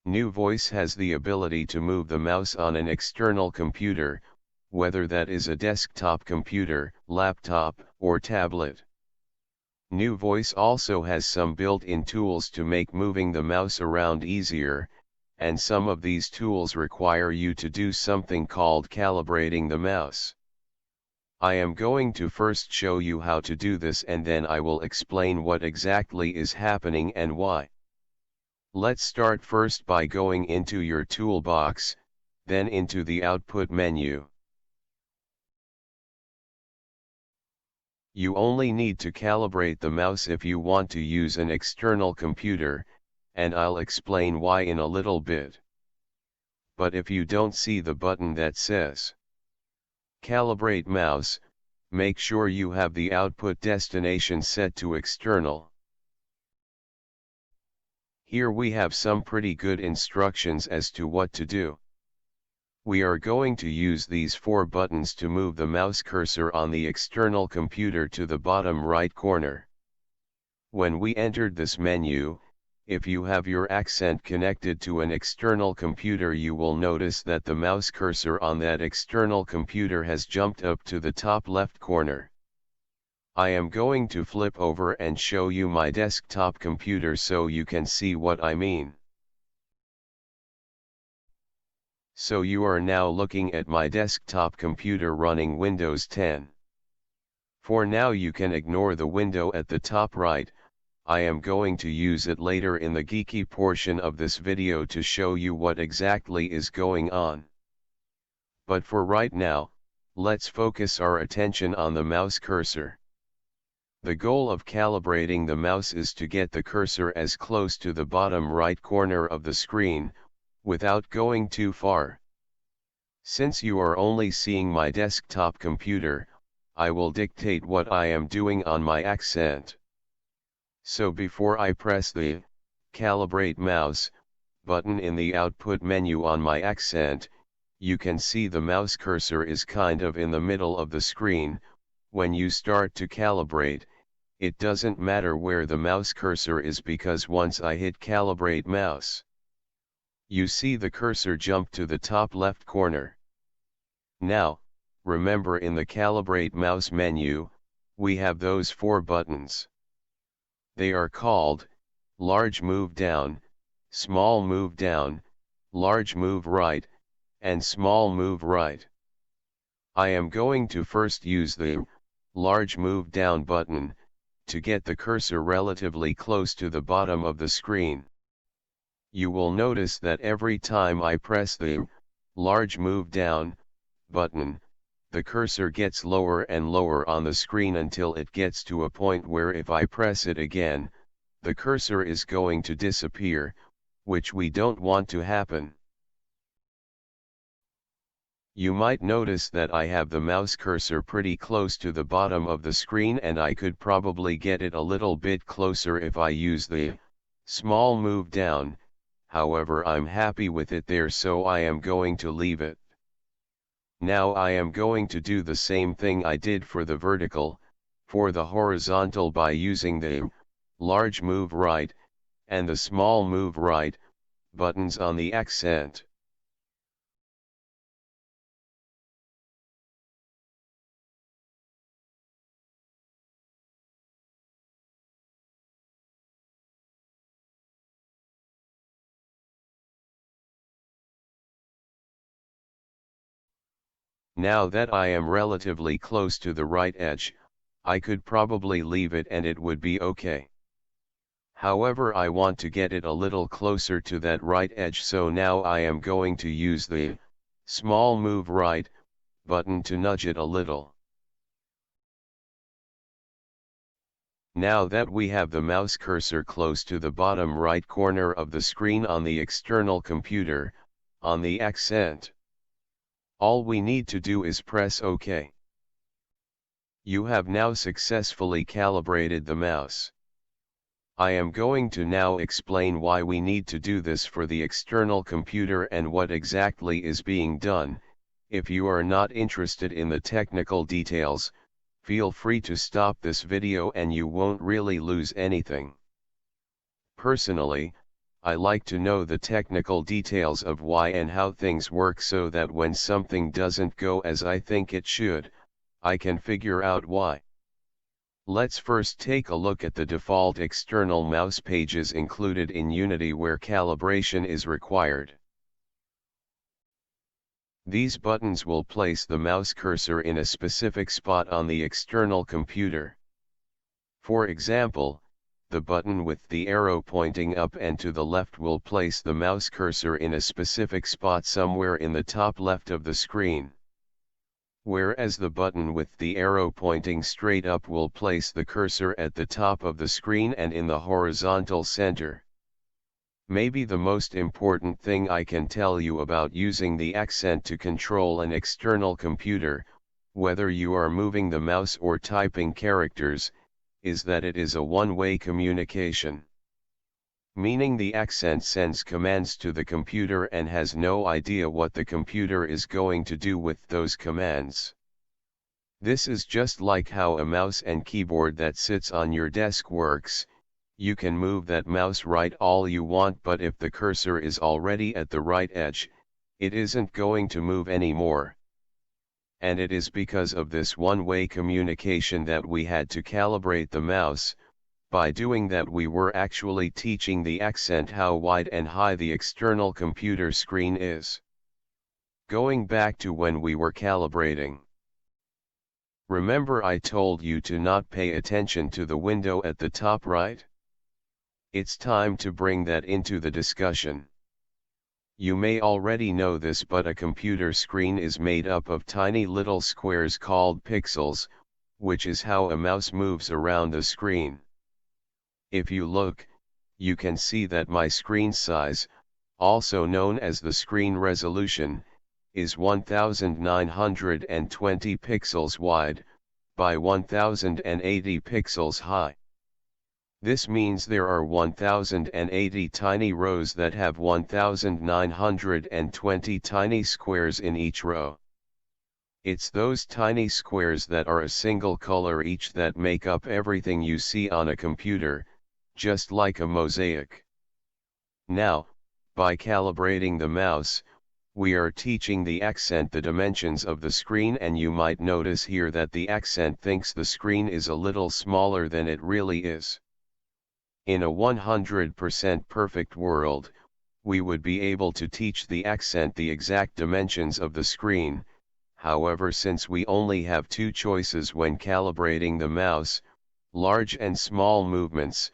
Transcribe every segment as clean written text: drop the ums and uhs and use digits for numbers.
New Voice has the ability to move the mouse on an external computer, whether that is a desktop computer, laptop, or tablet. New Voice also has some built-in tools to make moving the mouse around easier, and some of these tools require you to do something called calibrating the mouse. I am going to first show you how to do this, and then I will explain what exactly is happening and why. Let's start first by going into your toolbox, then into the output menu. You only need to calibrate the mouse if you want to use an external computer, and I'll explain why in a little bit. But if you don't see the button that says Calibrate Mouse, make sure you have the output destination set to external. Here we have some pretty good instructions as to what to do. We are going to use these 4 buttons to move the mouse cursor on the external computer to the bottom right corner. When we entered this menu, if you have your accent connected to an external computer, you will notice that the mouse cursor on that external computer has jumped up to the top left corner. I am going to flip over and show you my desktop computer so you can see what I mean. So you are now looking at my desktop computer running Windows 10. For now you can ignore the window at the top right. I am going to use it later in the geeky portion of this video to show you what exactly is going on. But for right now, let's focus our attention on the mouse cursor. The goal of calibrating the mouse is to get the cursor as close to the bottom right corner of the screen, without going too far. Since you are only seeing my desktop computer, I will dictate what I am doing on my accent. So before I press the Calibrate Mouse button in the output menu on my accent, you can see the mouse cursor is kind of in the middle of the screen. When you start to calibrate, it doesn't matter where the mouse cursor is, because once I hit Calibrate Mouse, you see the cursor jump to the top left corner. Now, remember, in the Calibrate Mouse menu, we have those 4 buttons. They are called Large Move Down, Small Move Down, Large Move Right, and Small Move Right. I am going to first use the Large Move Down button to get the cursor relatively close to the bottom of the screen. You will notice that every time I press the Large Move Down button, the cursor gets lower and lower on the screen until it gets to a point where if I press it again, the cursor is going to disappear, which we don't want to happen. You might notice that I have the mouse cursor pretty close to the bottom of the screen, and I could probably get it a little bit closer if I use the Small Move Down. However, I'm happy with it there, so I am going to leave it. Now I am going to do the same thing I did for the vertical, for the horizontal, by using the Large Move Right and the Small Move Right buttons on the accent. Now that I am relatively close to the right edge, I could probably leave it and it would be okay. However, I want to get it a little closer to that right edge, so now I am going to use the Small Move Right button to nudge it a little. Now that we have the mouse cursor close to the bottom right corner of the screen on the external computer, on the accent, all we need to do is press OK. You have now successfully calibrated the mouse. I am going to now explain why we need to do this for the external computer and what exactly is being done. If you are not interested in the technical details, feel free to stop this video and you won't really lose anything. Personally, I like to know the technical details of why and how things work so that when something doesn't go as I think it should, I can figure out why. Let's first take a look at the default external mouse pages included in Unity where calibration is required. These buttons will place the mouse cursor in a specific spot on the external computer. For example, the button with the arrow pointing up and to the left will place the mouse cursor in a specific spot somewhere in the top left of the screen. Whereas the button with the arrow pointing straight up will place the cursor at the top of the screen and in the horizontal center. Maybe the most important thing I can tell you about using the accent to control an external computer, whether you are moving the mouse or typing characters, is that it is a one-way communication. Meaning the accent sends commands to the computer and has no idea what the computer is going to do with those commands. This is just like how a mouse and keyboard that sits on your desk works. You can move that mouse right all you want, but if the cursor is already at the right edge, it isn't going to move anymore. And it is because of this one-way communication that we had to calibrate the mouse. By doing that we were actually teaching the accent how wide and high the external computer screen is. Going back to when we were calibrating. Remember I told you to not pay attention to the window at the top right? It's time to bring that into the discussion. You may already know this, but a computer screen is made up of tiny little squares called pixels, which is how a mouse moves around the screen. If you look, you can see that my screen size, also known as the screen resolution, is 1920 pixels wide, by 1080 pixels high. This means there are 1080 tiny rows that have 1920 tiny squares in each row. It's those tiny squares that are a single color each that make up everything you see on a computer, just like a mosaic. Now, by calibrating the mouse, we are teaching the accent the dimensions of the screen, and you might notice here that the accent thinks the screen is a little smaller than it really is. In a 100% perfect world, we would be able to teach the accent the exact dimensions of the screen. However, since we only have two choices when calibrating the mouse, large and small movements,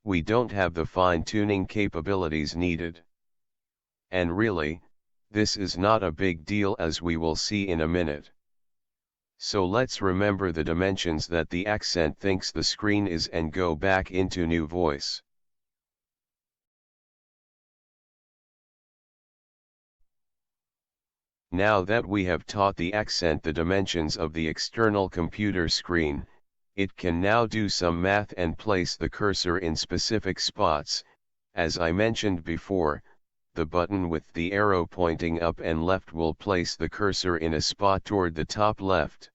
we don't have the fine-tuning capabilities needed. And really, this is not a big deal, as we will see in a minute. So let's remember the dimensions that the accent thinks the screen is and go back into new voice. Now that we have taught the accent the dimensions of the external computer screen, it can now do some math and place the cursor in specific spots. As I mentioned before, the button with the arrow pointing up and left will place the cursor in a spot toward the top left.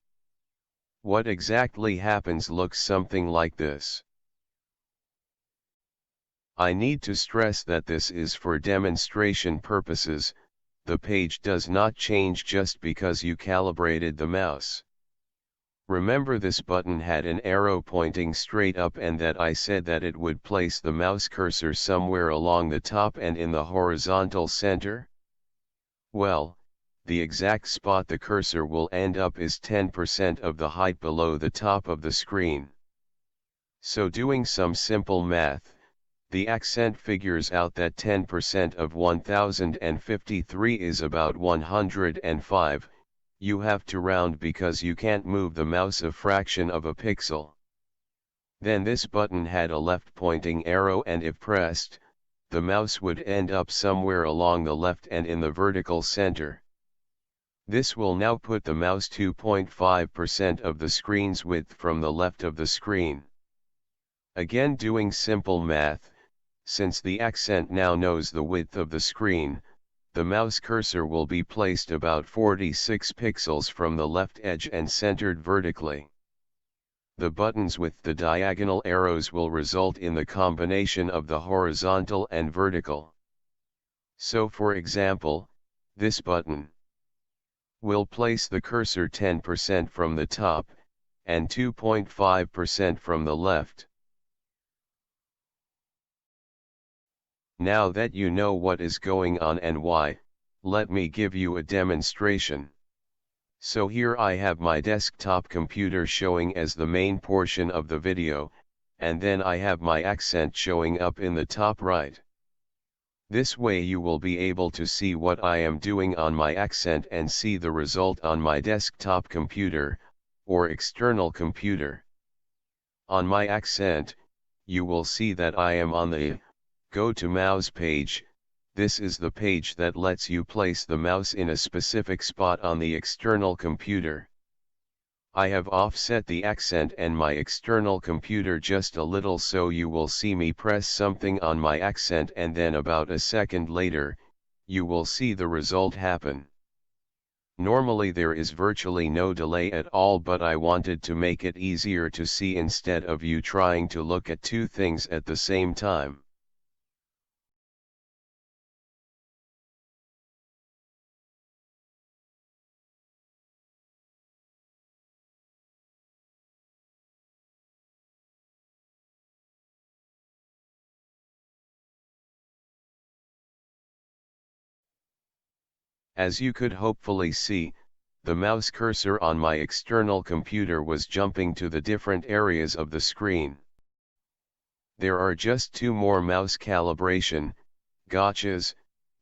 What exactly happens looks something like this. I need to stress that this is for demonstration purposes. The page does not change just because you calibrated the mouse. Remember, this button had an arrow pointing straight up and that I said that it would place the mouse cursor somewhere along the top and in the horizontal center? Well, the exact spot the cursor will end up is 10% of the height below the top of the screen. So doing some simple math, the accent figures out that 10% of 1053 is about 105. You have to round because you can't move the mouse a fraction of a pixel. Then this button had a left pointing arrow, and if pressed, the mouse would end up somewhere along the left and in the vertical center. This will now put the mouse 2.5% of the screen's width from the left of the screen. Again, doing simple math, since the accent now knows the width of the screen, the mouse cursor will be placed about 46 pixels from the left edge and centered vertically. The buttons with the diagonal arrows will result in the combination of the horizontal and vertical. So for example, this button will place the cursor 10% from the top, and 2.5% from the left. Now that you know what is going on and why, let me give you a demonstration. So here I have my desktop computer showing as the main portion of the video, and then I have my accent showing up in the top right. This way you will be able to see what I am doing on my accent and see the result on my desktop computer, or external computer. On my accent, you will see that I am on the Go to Mouse page. This is the page that lets you place the mouse in a specific spot on the external computer. I have offset the accent and my external computer just a little, so you will see me press something on my accent and then about a second later, you will see the result happen. Normally there is virtually no delay at all, but I wanted to make it easier to see instead of you trying to look at two things at the same time. As you could hopefully see, the mouse cursor on my external computer was jumping to the different areas of the screen. There are just two more mouse calibration gotchas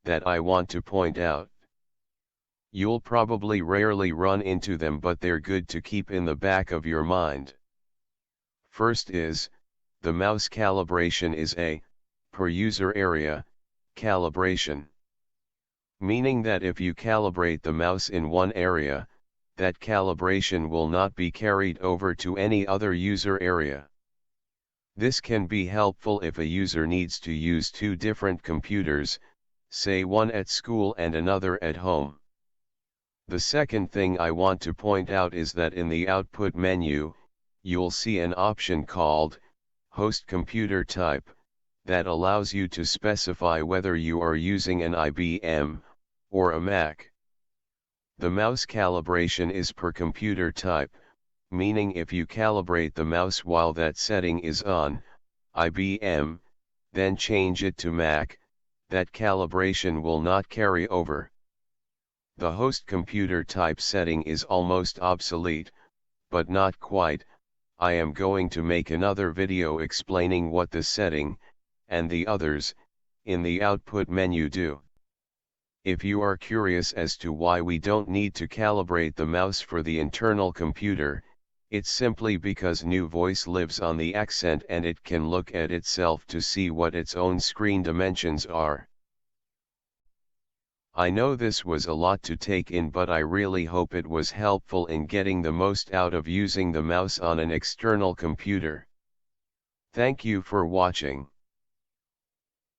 that I want to point out. You'll probably rarely run into them, but they're good to keep in the back of your mind. First is, the mouse calibration is a per user area calibration. Meaning that if you calibrate the mouse in one area, that calibration will not be carried over to any other user area. This can be helpful if a user needs to use two different computers, say one at school and another at home. The second thing I want to point out is that in the output menu, you'll see an option called Host Computer Type, that allows you to specify whether you are using an IBM or a Mac. The mouse calibration is per computer type, meaning if you calibrate the mouse while that setting is on IBM, then change it to Mac, that calibration will not carry over. The host computer type setting is almost obsolete, but not quite. I am going to make another video explaining what the setting, and the others, in the output menu do. If you are curious as to why we don't need to calibrate the mouse for the internal computer, it's simply because New Voice lives on the accent and it can look at itself to see what its own screen dimensions are. I know this was a lot to take in, but I really hope it was helpful in getting the most out of using the mouse on an external computer. Thank you for watching.